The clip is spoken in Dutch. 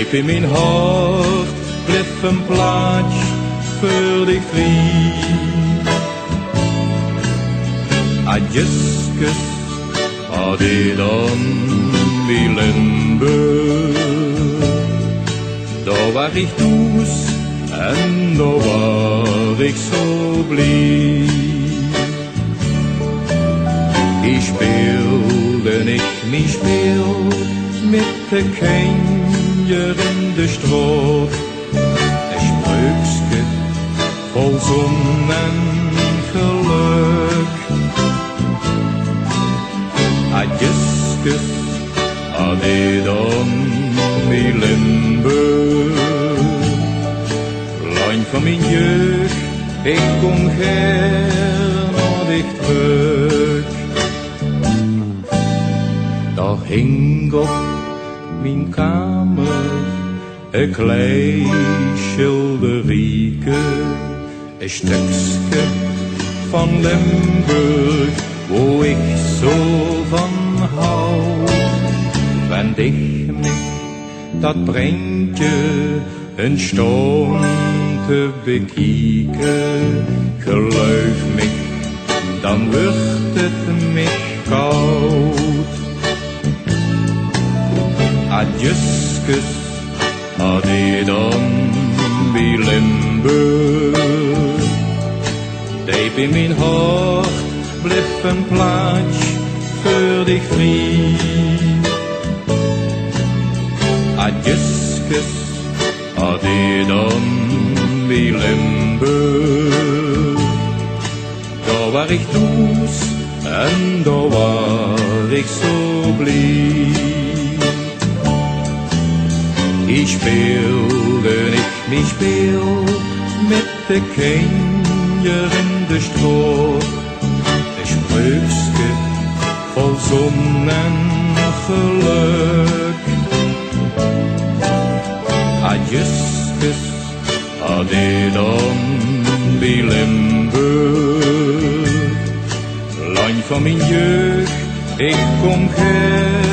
Diep in mijn hart blijft een plaats voor dich vrij. Adjuskus, ade dan wie Limburg. Da war ich dus en da war ich so blij. Ich speelde nicht mein Spiel mit de Kinder in de Straat. Es Sprüchske voll Sonnengeluk. Adjuskus, ade dan wie Limburg. Lang van mijn jeugd, ik kom gern naar dich terug. Da hing op mijn kamer een klein schilderieke, een stukje van Limburg, wo ik zo van hou. Wenn dich mich dat prentje een stond te bekieken, geloof mich, dan wordt het mich koud. Adjuskus, ade dan wie Limburg. Diep in mijn hart blijft een plaats voor dich vrij. Adjuskus, ade dan wie Limburg. Da war ich dus en da war ich so blij. Ich speelde nicht mein Spiel mit de Kinder in de Straat. Es Sprüchske voll Sonnengeluk. Adjuskus, ade dan wie Limburg. Lang van mijn jeugd, ik kom her